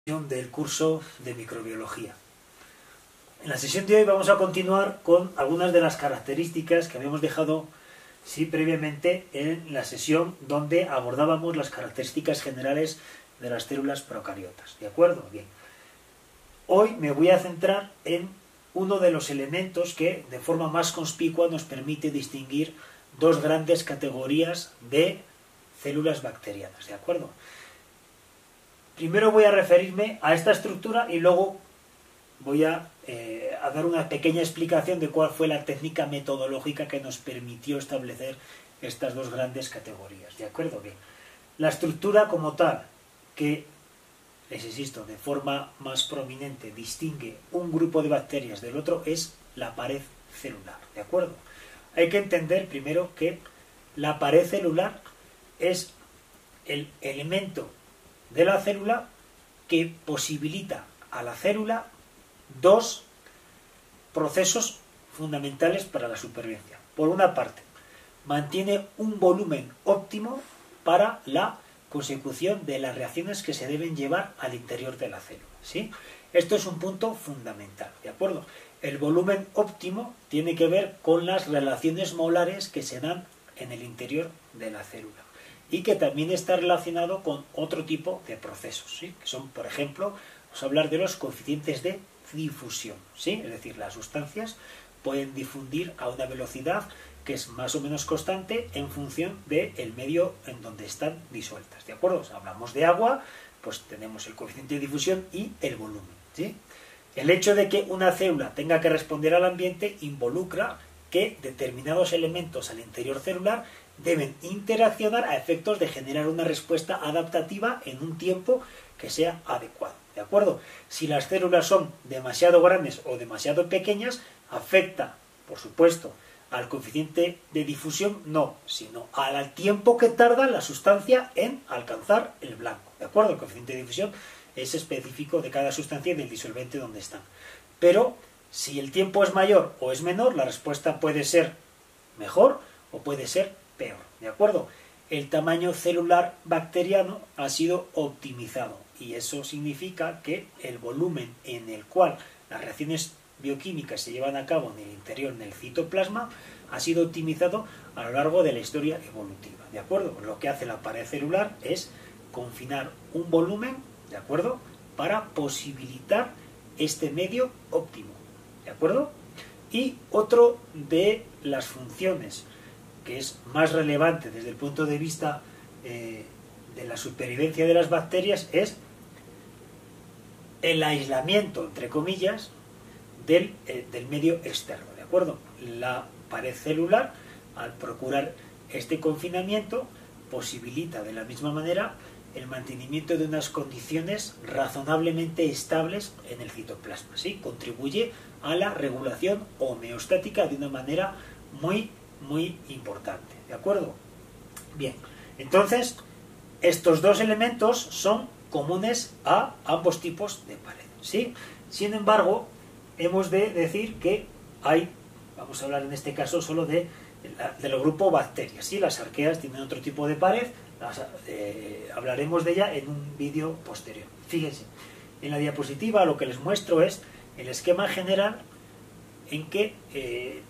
Del curso de microbiología. En la sesión de hoy vamos a continuar con algunas de las características que habíamos dejado previamente en la sesión donde abordábamos las características generales de las células procariotas. ¿De acuerdo? Bien. Hoy me voy a centrar en uno de los elementos que de forma más conspicua nos permite distinguir dos grandes categorías de células bacterianas. ¿De acuerdo? Primero voy a referirme a esta estructura y luego voy a dar una pequeña explicación de cuál fue la técnica metodológica que nos permitió establecer estas dos grandes categorías. ¿De acuerdo? Bien. La estructura como tal, que, les insisto, de forma más prominente distingue un grupo de bacterias del otro, es la pared celular. ¿De acuerdo? Hay que entender primero que la pared celular es el elemento de la célula que posibilita a la célula dos procesos fundamentales para la supervivencia. Por una parte, mantiene un volumen óptimo para la consecución de las reacciones que se deben llevar al interior de la célula. ¿Sí? Esto es un punto fundamental, ¿de acuerdo? El volumen óptimo tiene que ver con las relaciones molares que se dan en el interior de la célula y que también está relacionado con otro tipo de procesos, ¿sí? Que son, por ejemplo, vamos a hablar de los coeficientes de difusión, ¿sí? Es decir, las sustancias pueden difundir a una velocidad que es más o menos constante en función del medio en donde están disueltas, ¿de acuerdo? O sea, hablamos de agua, pues tenemos el coeficiente de difusión y el volumen, ¿sí? El hecho de que una célula tenga que responder al ambiente involucra que determinados elementos al interior celular deben interaccionar a efectos de generar una respuesta adaptativa en un tiempo que sea adecuado. ¿De acuerdo? Si las células son demasiado grandes o demasiado pequeñas, afecta, por supuesto, al coeficiente de difusión, no, sino al tiempo que tarda la sustancia en alcanzar el blanco. ¿De acuerdo? El coeficiente de difusión es específico de cada sustancia y del disolvente donde están. Pero si el tiempo es mayor o es menor, la respuesta puede ser mejor o puede ser peor, ¿de acuerdo? El tamaño celular bacteriano ha sido optimizado y eso significa que el volumen en el cual las reacciones bioquímicas se llevan a cabo en el interior, en el citoplasma, ha sido optimizado a lo largo de la historia evolutiva, ¿de acuerdo? Lo que hace la pared celular es confinar un volumen, ¿de acuerdo?, para posibilitar este medio óptimo, ¿de acuerdo? Y otro de las funciones que es más relevante desde el punto de vista de la supervivencia de las bacterias es el aislamiento, entre comillas, del medio externo, ¿de acuerdo? La pared celular, al procurar este confinamiento, posibilita de la misma manera el mantenimiento de unas condiciones razonablemente estables en el citoplasma, ¿sí? Contribuye a la regulación homeostática de una manera muy importante, ¿de acuerdo? Bien, entonces estos dos elementos son comunes a ambos tipos de pared, ¿sí? Sin embargo, hemos de decir que hay, vamos a hablar en este caso solo del grupo bacterias, ¿sí? Las arqueas tienen otro tipo de pared, hablaremos de ella en un vídeo posterior. Fíjense, en la diapositiva lo que les muestro es el esquema general en que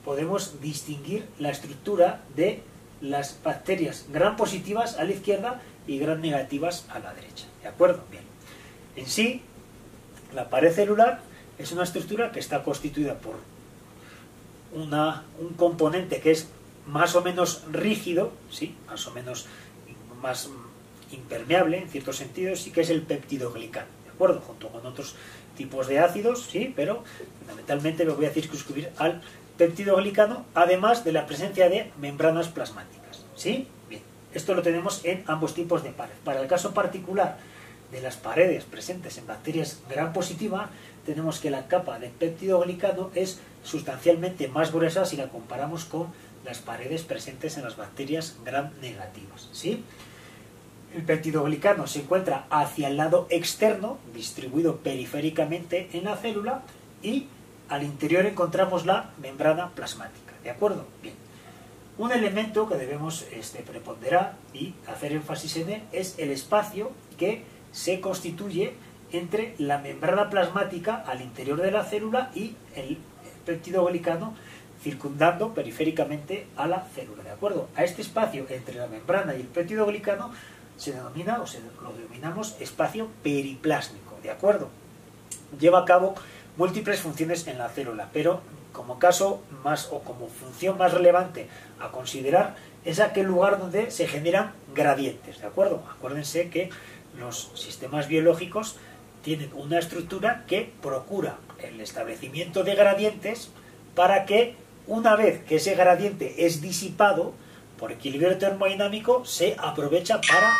podemos distinguir la estructura de las bacterias gram positivas a la izquierda y gram negativas a la derecha. ¿De acuerdo? Bien. En sí, la pared celular es una estructura que está constituida por un componente que es más o menos rígido, ¿sí? Más o menos más impermeable en ciertos sentidos, y que es el peptidoglicano, ¿de acuerdo? Junto con otros tipos de ácidos, sí, pero fundamentalmente me voy a circunscribir al peptidoglicano, además de la presencia de membranas plasmáticas, ¿sí? Bien, esto lo tenemos en ambos tipos de pared. Para el caso particular de las paredes presentes en bacterias gram positiva, tenemos que la capa de peptidoglicano es sustancialmente más gruesa si la comparamos con las paredes presentes en las bacterias gram negativas, ¿sí? El peptidoglicano se encuentra hacia el lado externo, distribuido periféricamente en la célula, y al interior encontramos la membrana plasmática. ¿De acuerdo? Bien. Un elemento que debemos preponderar y hacer énfasis en él es el espacio que se constituye entre la membrana plasmática al interior de la célula y el peptidoglicano circundando periféricamente a la célula, ¿de acuerdo? A este espacio entre la membrana y el peptidoglicano se denomina, o lo denominamos espacio periplásmico, ¿de acuerdo? Lleva a cabo múltiples funciones en la célula, pero como caso más o como función más relevante a considerar es aquel lugar donde se generan gradientes, ¿de acuerdo? Acuérdense que los sistemas biológicos tienen una estructura que procura el establecimiento de gradientes para que una vez que ese gradiente es disipado por equilibrio termodinámico se aprovecha para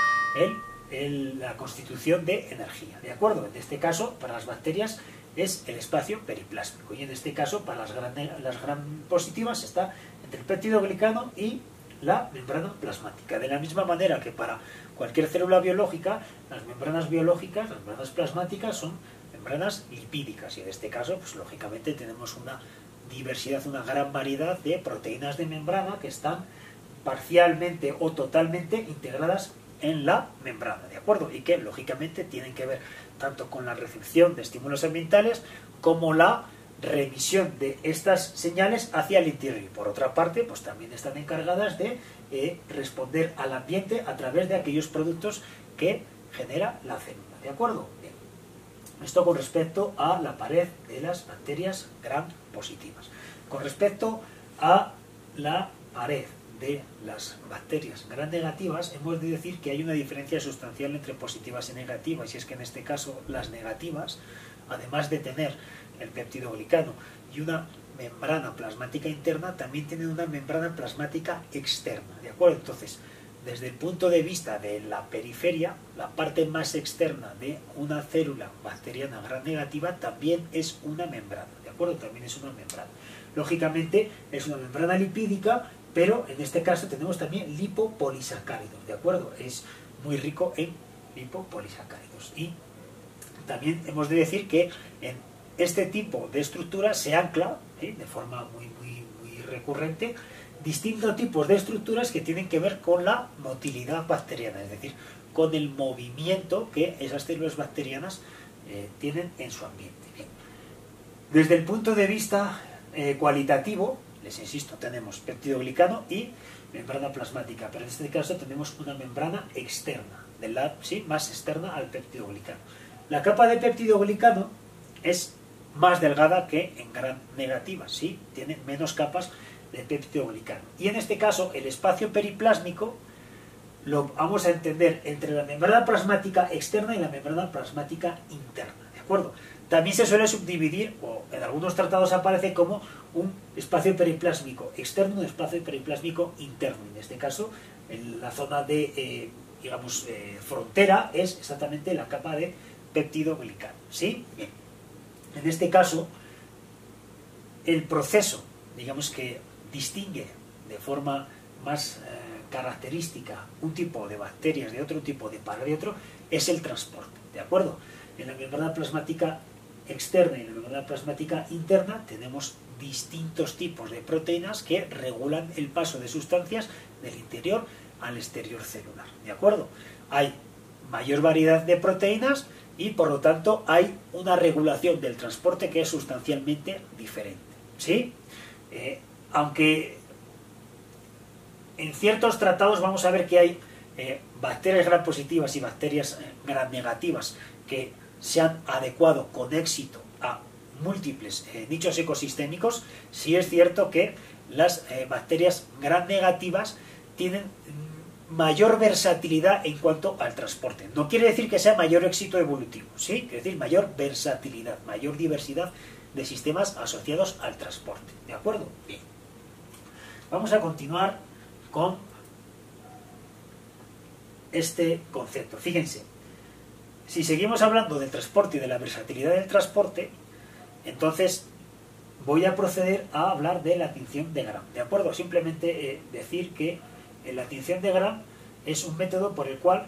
la constitución de energía, ¿de acuerdo? En este caso, para las bacterias es el espacio periplásmico y en este caso para las gram positivas está entre el peptidoglicano y la membrana plasmática. De la misma manera que para cualquier célula biológica, las membranas biológicas, las membranas plasmáticas son membranas lipídicas y en este caso, pues lógicamente tenemos una diversidad, una gran variedad de proteínas de membrana que están parcialmente o totalmente integradas en la membrana, ¿de acuerdo? Y que lógicamente tienen que ver tanto con la recepción de estímulos ambientales como la remisión de estas señales hacia el interior y por otra parte pues también están encargadas de responder al ambiente a través de aquellos productos que genera la célula, ¿de acuerdo? Bien. Esto con respecto a la pared de las bacterias gram positivas. Con respecto a la pared de las bacterias gram negativas, hemos de decir que hay una diferencia sustancial entre positivas y negativas, y es que en este caso las negativas, además de tener el peptidoglicano y una membrana plasmática interna, también tienen una membrana plasmática externa, ¿de acuerdo? Entonces, desde el punto de vista de la periferia, la parte más externa de una célula bacteriana gram negativa también es una membrana, ¿de acuerdo? También es una membrana. Lógicamente es una membrana lipídica, pero en este caso tenemos también lipopolisacáridos, ¿de acuerdo? Es muy rico en lipopolisacáridos. Y también hemos de decir que en este tipo de estructura se ancla, de forma muy recurrente, distintos tipos de estructuras que tienen que ver con la motilidad bacteriana, es decir, con el movimiento que esas células bacterianas tienen en su ambiente. Bien. Desde el punto de vista cualitativo, les insisto, tenemos peptidoglicano y membrana plasmática, pero en este caso tenemos una membrana externa, más externa al peptidoglicano. La capa de peptidoglicano es más delgada que en gram negativas, ¿sí? Tiene menos capas de peptidoglicano. Y en este caso, el espacio periplásmico lo vamos a entender entre la membrana plasmática externa y la membrana plasmática interna, ¿de acuerdo? También se suele subdividir, o en algunos tratados aparece como un espacio periplásmico externo y un espacio periplásmico interno. En este caso, en la zona de, frontera es exactamente la capa de peptidoglicano, ¿sí? Bien. En este caso, el proceso, digamos que distingue de forma más característica un tipo de bacterias de otro tipo, de para de otro, es el transporte, ¿de acuerdo? En la membrana plasmática externa y en la membrana plasmática interna tenemos distintos tipos de proteínas que regulan el paso de sustancias del interior al exterior celular, ¿de acuerdo? Hay mayor variedad de proteínas y por lo tanto hay una regulación del transporte que es sustancialmente diferente, ¿sí? Aunque en ciertos tratados vamos a ver que hay bacterias gram positivas y bacterias gram negativas que se han adecuado con éxito a múltiples nichos ecosistémicos, sí es cierto que las bacterias gram negativas tienen mayor versatilidad en cuanto al transporte. No quiere decir que sea mayor éxito evolutivo, ¿sí? Quiere decir mayor versatilidad, mayor diversidad de sistemas asociados al transporte, ¿de acuerdo? Bien. Vamos a continuar con este concepto. Fíjense, si seguimos hablando del transporte y de la versatilidad del transporte, entonces voy a proceder a hablar de la tinción de Gram, ¿de acuerdo? Simplemente decir que la tinción de Gram es un método por el cual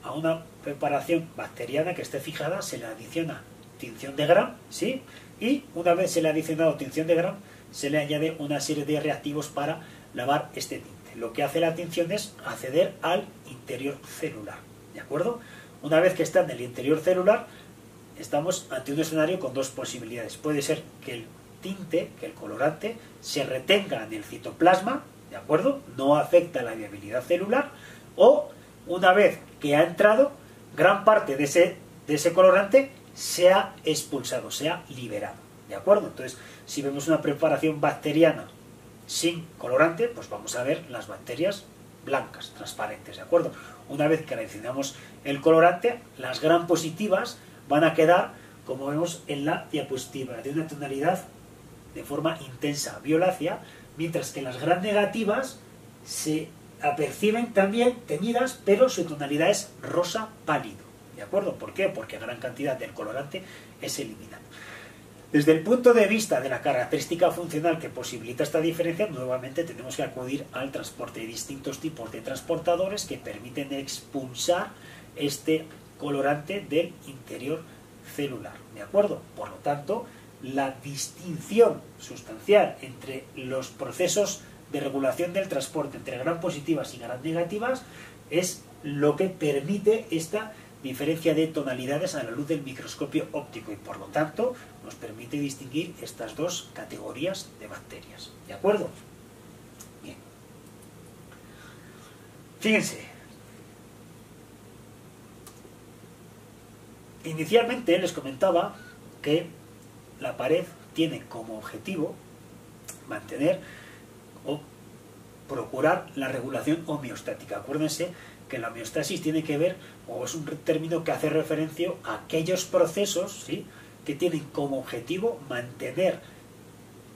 a una preparación bacteriana que esté fijada se le adiciona tinción de Gram, ¿sí? Y una vez se le ha adicionado tinción de Gram, se le añade una serie de reactivos para lavar este tinte. Lo que hace la tinción es acceder al interior celular, ¿de acuerdo? Una vez que está en el interior celular, estamos ante un escenario con dos posibilidades. Puede ser que el tinte, que el colorante, se retenga en el citoplasma, ¿de acuerdo? No afecta la viabilidad celular, o una vez que ha entrado, gran parte de ese colorante se ha expulsado, se ha liberado, ¿de acuerdo? Entonces, si vemos una preparación bacteriana sin colorante, pues vamos a ver las bacterias blancas, transparentes, ¿de acuerdo? Una vez que adicionamos el colorante, las gram positivas van a quedar, como vemos en la diapositiva, de una tonalidad de forma intensa, violácea, mientras que las gram negativas se aperciben también teñidas, pero su tonalidad es rosa pálido, ¿de acuerdo? ¿Por qué? Porque gran cantidad del colorante es eliminado. Desde el punto de vista de la característica funcional que posibilita esta diferencia, nuevamente tenemos que acudir al transporte de distintos tipos de transportadores que permiten expulsar este colorante del interior celular, ¿de acuerdo? Por lo tanto, la distinción sustancial entre los procesos de regulación del transporte entre gram positivas y gram negativas es lo que permite esta diferencia de tonalidades a la luz del microscopio óptico y por lo tanto nos permite distinguir estas dos categorías de bacterias, ¿de acuerdo? Bien. Fíjense, inicialmente les comentaba que la pared tiene como objetivo mantener o procurar la regulación homeostática. Acuérdense que la homeostasis tiene que ver, o es un término que hace referencia a aquellos procesos, ¿sí?, que tienen como objetivo mantener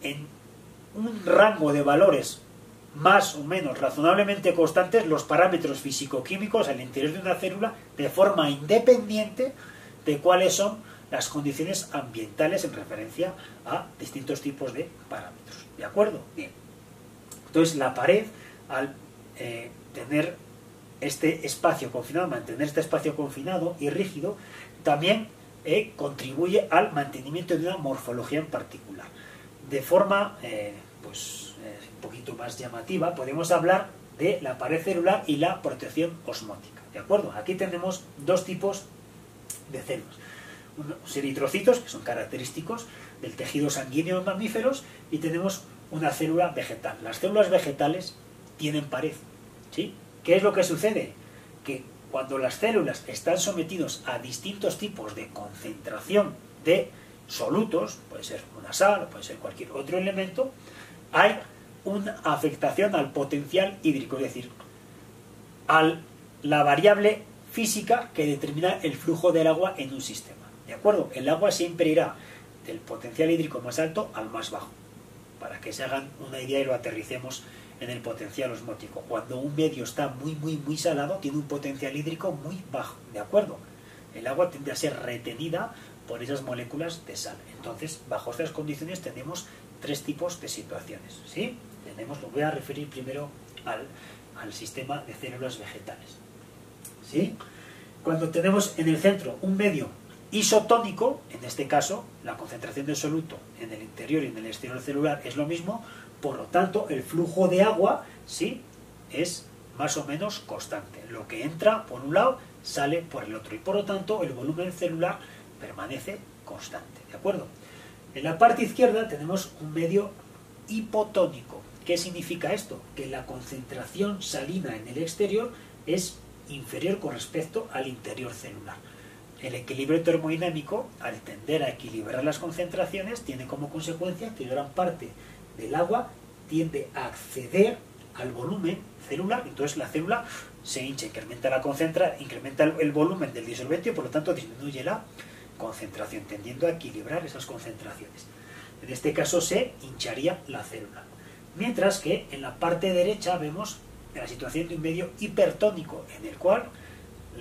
en un rango de valores más o menos razonablemente constantes los parámetros físico-químicos al interior de una célula de forma independiente de cuáles son las condiciones ambientales en referencia a distintos tipos de parámetros. ¿De acuerdo? Bien. Entonces la pared, al tener este espacio confinado, mantener este espacio confinado y rígido, también contribuye al mantenimiento de una morfología en particular. De forma un poquito más llamativa, podemos hablar de la pared celular y la protección osmótica. ¿De acuerdo? Aquí tenemos dos tipos de células. Unos eritrocitos, que son característicos del tejido sanguíneo en mamíferos, y tenemos una célula vegetal. Las células vegetales tienen pared, ¿sí? ¿Qué es lo que sucede? Que cuando las células están sometidas a distintos tipos de concentración de solutos, puede ser una sal, puede ser cualquier otro elemento, hay una afectación al potencial hídrico, es decir, a la variable física que determina el flujo del agua en un sistema. ¿De acuerdo? El agua siempre irá del potencial hídrico más alto al más bajo, para que se hagan una idea y lo aterricemos en el potencial osmótico. Cuando un medio está muy salado, tiene un potencial hídrico muy bajo, ¿de acuerdo? El agua tiende a ser retenida por esas moléculas de sal. Entonces, bajo estas condiciones tenemos tres tipos de situaciones, ¿sí? Lo voy a referir primero al sistema de células vegetales, ¿sí? Cuando tenemos en el centro un medio isotónico, en este caso la concentración de soluto en el interior y en el exterior celular es lo mismo, por lo tanto el flujo de agua, sí, es más o menos constante. Lo que entra por un lado sale por el otro y por lo tanto el volumen celular permanece constante, ¿de acuerdo? En la parte izquierda tenemos un medio hipotónico. ¿Qué significa esto? Que la concentración salina en el exterior es inferior con respecto al interior celular. El equilibrio termodinámico, al tender a equilibrar las concentraciones, tiene como consecuencia que gran parte del agua tiende a acceder al volumen celular, entonces la célula se hincha, incrementa el volumen del disolvente y por lo tanto disminuye la concentración, tendiendo a equilibrar esas concentraciones. En este caso se hincharía la célula. Mientras que en la parte derecha vemos la situación de un medio hipertónico, en el cual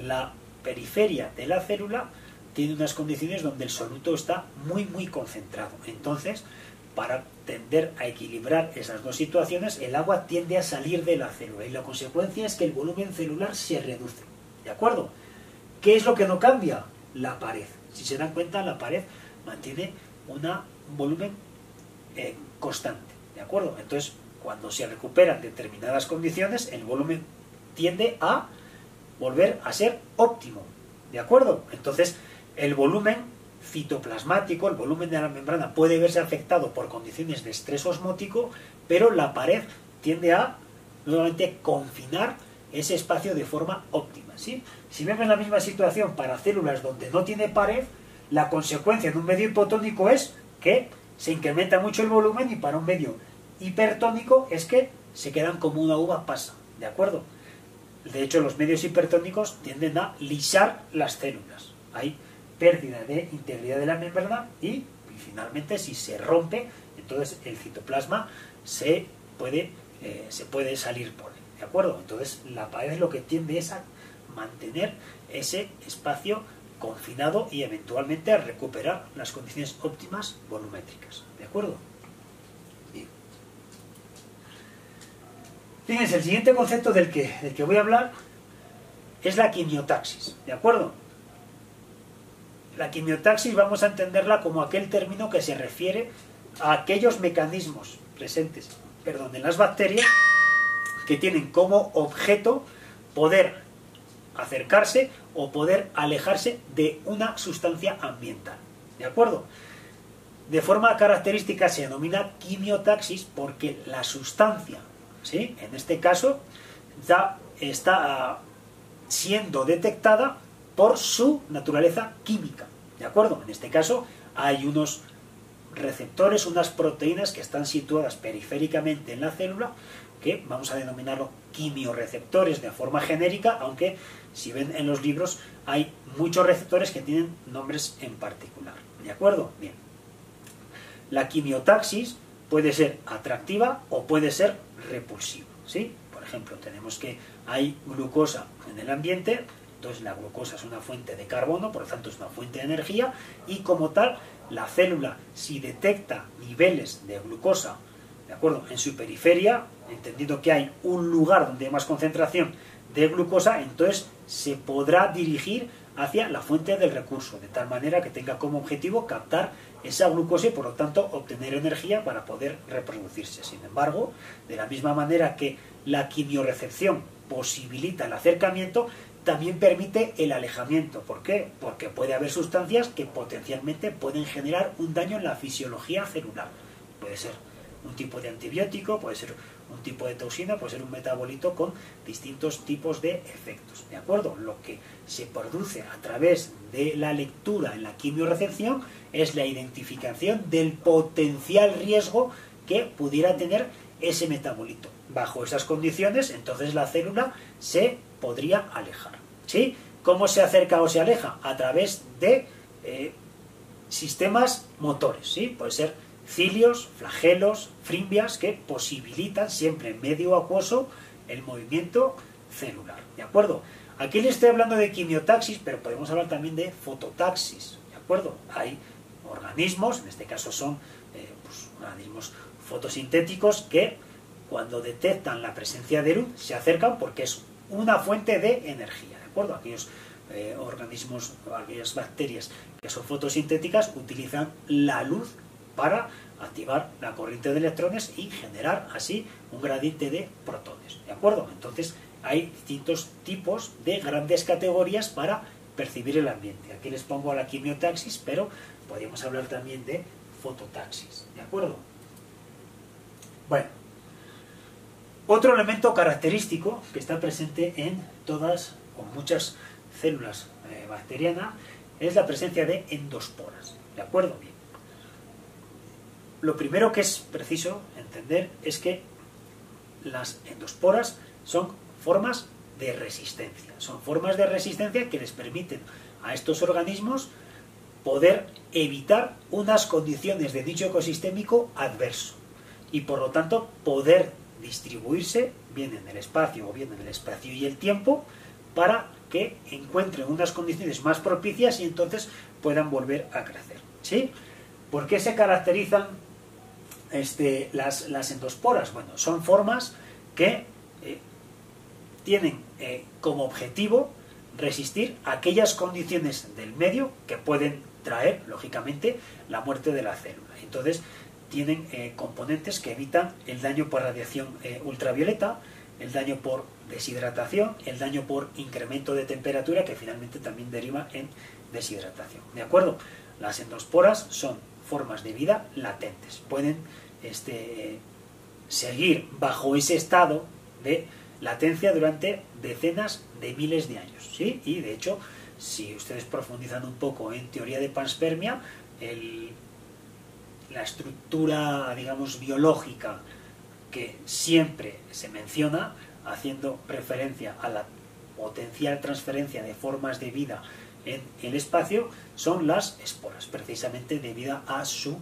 la periferia de la célula tiene unas condiciones donde el soluto está muy concentrado. Entonces, para tender a equilibrar esas dos situaciones, el agua tiende a salir de la célula y la consecuencia es que el volumen celular se reduce. ¿De acuerdo? ¿Qué es lo que no cambia? La pared. Si se dan cuenta, la pared mantiene un volumen constante. ¿De acuerdo? Entonces, cuando se recuperan determinadas condiciones, el volumen tiende a volver a ser óptimo. ¿De acuerdo? Entonces, el volumen citoplasmático, el volumen de la membrana puede verse afectado por condiciones de estrés osmótico, pero la pared tiende a nuevamente confinar ese espacio de forma óptima, ¿sí? Si vemos la misma situación para células donde no tiene pared, la consecuencia en un medio hipotónico es que se incrementa mucho el volumen, y para un medio hipertónico es que se quedan como una uva pasa, ¿de acuerdo? De hecho, los medios hipertónicos tienden a lisar las células. Hay pérdida de integridad de la membrana y finalmente, si se rompe, entonces el citoplasma se puede salir por él, ¿de acuerdo? Entonces la pared lo que tiende es a mantener ese espacio confinado y eventualmente a recuperar las condiciones óptimas volumétricas, ¿de acuerdo? Bien. Fíjense, el siguiente concepto del que voy a hablar es la quimiotaxis, ¿de acuerdo? La quimiotaxis vamos a entenderla como aquel término que se refiere a aquellos mecanismos presentes, en las bacterias, que tienen como objeto poder acercarse o poder alejarse de una sustancia ambiental, ¿de acuerdo? De forma característica se denomina quimiotaxis porque la sustancia, ¿sí?, en este caso ya está siendo detectada por su naturaleza química, ¿de acuerdo? En este caso hay unos receptores, unas proteínas que están situadas periféricamente en la célula, que vamos a denominarlo quimioreceptores de forma genérica, aunque si ven en los libros hay muchos receptores que tienen nombres en particular, ¿de acuerdo? Bien. La quimiotaxis puede ser atractiva o puede ser repulsiva, ¿sí? Por ejemplo, tenemos que hay glucosa en el ambiente, entonces la glucosa es una fuente de carbono, por lo tanto es una fuente de energía, y como tal, la célula, si detecta niveles de glucosa, ¿de acuerdo?, en su periferia, entendiendo que hay un lugar donde hay más concentración de glucosa, entonces se podrá dirigir hacia la fuente del recurso, de tal manera que tenga como objetivo captar esa glucosa y por lo tanto obtener energía para poder reproducirse. Sin embargo, de la misma manera que la quimiorecepción posibilita el acercamiento, también permite el alejamiento. ¿Por qué? Porque puede haber sustancias que potencialmente pueden generar un daño en la fisiología celular. Puede ser un tipo de antibiótico, puede ser un tipo de toxina, puede ser un metabolito con distintos tipos de efectos, ¿de acuerdo? Lo que se produce a través de la lectura en la quimiorecepción es la identificación del potencial riesgo que pudiera tener ese metabolito. Bajo esas condiciones, entonces la célula se podría alejar, ¿sí? ¿Cómo se acerca o se aleja? A través de sistemas motores, ¿sí? Puede ser cilios, flagelos, fimbrias, que posibilitan siempre en medio acuoso el movimiento celular, ¿de acuerdo? Aquí les estoy hablando de quimiotaxis, pero podemos hablar también de fototaxis, ¿de acuerdo? Hay organismos, en este caso son organismos fotosintéticos, que cuando detectan la presencia de luz se acercan porque es una fuente de energía, ¿de acuerdo? Aquellos organismos, aquellas bacterias que son fotosintéticas utilizan la luz para activar la corriente de electrones y generar así un gradiente de protones, ¿de acuerdo? Entonces hay distintos tipos de grandes categorías para percibir el ambiente. Aquí les pongo a la quimiotaxis, pero podríamos hablar también de fototaxis, ¿de acuerdo? Bueno, otro elemento característico que está presente en todas o muchas células bacterianas es la presencia de endosporas, ¿de acuerdo? Bien. Lo primero que es preciso entender es que las endosporas son formas de resistencia. Son formas de resistencia que les permiten a estos organismos poder evitar unas condiciones de nicho ecosistémico adverso y por lo tanto poder distribuirse bien en el espacio o bien en el espacio y el tiempo para que encuentren unas condiciones más propicias y entonces puedan volver a crecer, ¿sí? ¿Por qué se caracterizan las endosporas? Bueno, son formas que tienen como objetivo resistir aquellas condiciones del medio que pueden traer, lógicamente, la muerte de la célula. Entonces, tienen componentes que evitan el daño por radiación ultravioleta, el daño por deshidratación, el daño por incremento de temperatura, que finalmente también deriva en deshidratación, ¿de acuerdo? Las endosporas son formas de vida latentes, pueden seguir bajo ese estado de latencia durante decenas de miles de años, ¿sí? Y de hecho, si ustedes profundizan un poco en teoría de panspermia, la estructura, digamos, biológica que siempre se menciona, haciendo referencia a la potencial transferencia de formas de vida en el espacio, son las esporas, precisamente debido a su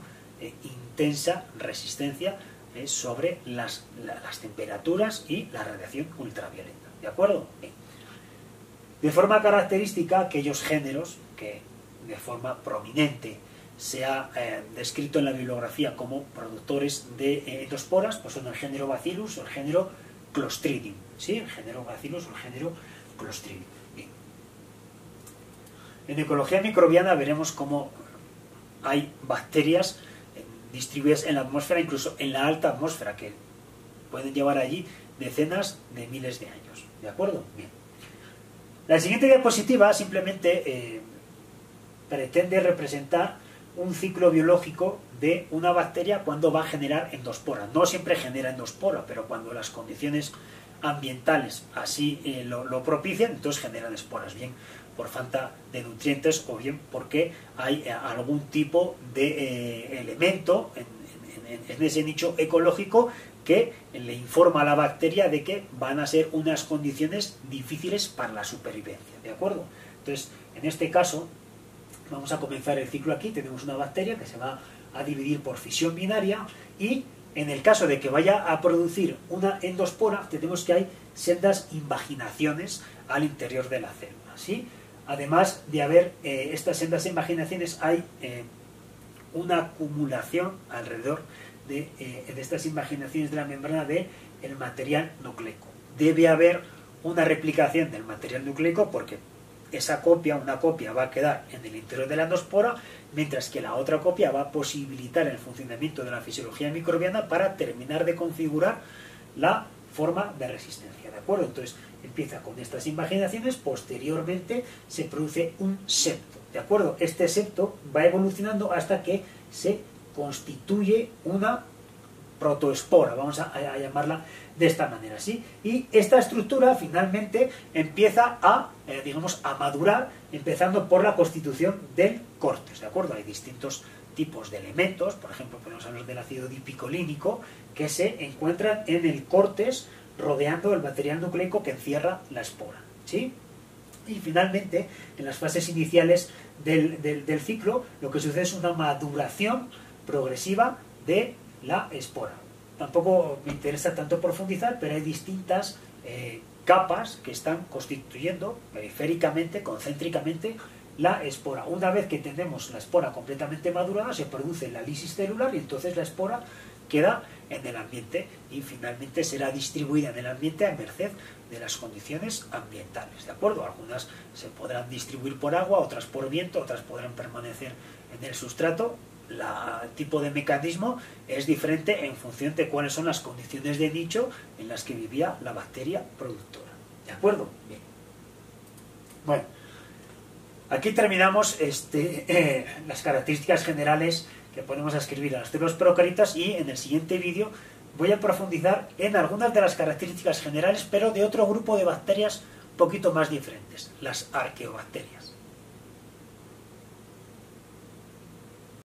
intensa resistencia sobre las temperaturas y la radiación ultravioleta. ¿De acuerdo? Bien. De forma característica, aquellos géneros que de forma prominente se ha descrito en la bibliografía como productores de endosporas, pues son el género Bacillus o el género Clostridium. ¿Sí? El género Bacillus o el género Clostridium. Bien. En ecología microbiana veremos cómo hay bacterias distribuidas en la atmósfera, incluso en la alta atmósfera, que pueden llevar allí decenas de miles de años. ¿De acuerdo? Bien. La siguiente diapositiva simplemente pretende representar un ciclo biológico de una bacteria cuando va a generar endospora. No siempre genera endospora, pero cuando las condiciones ambientales así lo propician, entonces generan esporas, bien por falta de nutrientes o bien porque hay algún tipo de elemento en ese nicho ecológico que le informa a la bacteria de que van a ser unas condiciones difíciles para la supervivencia, ¿de acuerdo? Entonces, en este caso, vamos a comenzar el ciclo aquí. Tenemos una bacteria que se va a dividir por fisión binaria y en el caso de que vaya a producir una endospora, tenemos que hay sendas invaginaciones al interior de la célula, ¿sí? Además de haber estas sendas invaginaciones, hay una acumulación alrededor de estas invaginaciones de la membrana del material nucleico. Debe haber una replicación del material nucleico porque una copia va a quedar en el interior de la endospora, mientras que la otra copia va a posibilitar el funcionamiento de la fisiología microbiana para terminar de configurar la forma de resistencia, ¿de acuerdo? Entonces empieza con estas invaginaciones, posteriormente se produce un septo, ¿de acuerdo? Este septo va evolucionando hasta que se constituye una protoespora, vamos a llamarla de esta manera, ¿sí? Y esta estructura finalmente empieza a madurar, empezando por la constitución del cortes, ¿de acuerdo? Hay distintos tipos de elementos, por ejemplo, podemos hablar del ácido dipicolínico, que se encuentran en el cortes rodeando el material nucleico que encierra la espora, ¿sí? Y finalmente, en las fases iniciales del ciclo, lo que sucede es una maduración progresiva de la espora. Tampoco me interesa tanto profundizar, pero hay distintas capas que están constituyendo periféricamente, concéntricamente, la espora. Una vez que tenemos la espora completamente madurada, se produce la lisis celular y entonces la espora queda en el ambiente y finalmente será distribuida en el ambiente a merced de las condiciones ambientales, ¿de acuerdo? Algunas se podrán distribuir por agua, otras por viento, otras podrán permanecer en el sustrato. El tipo de mecanismo es diferente en función de cuáles son las condiciones de nicho en las que vivía la bacteria productora, ¿de acuerdo? Bien. Bueno, aquí terminamos las características generales que podemos ascribir a las células procariotas y en el siguiente vídeo voy a profundizar en algunas de las características generales, pero de otro grupo de bacterias un poquito más diferentes, las arqueobacterias.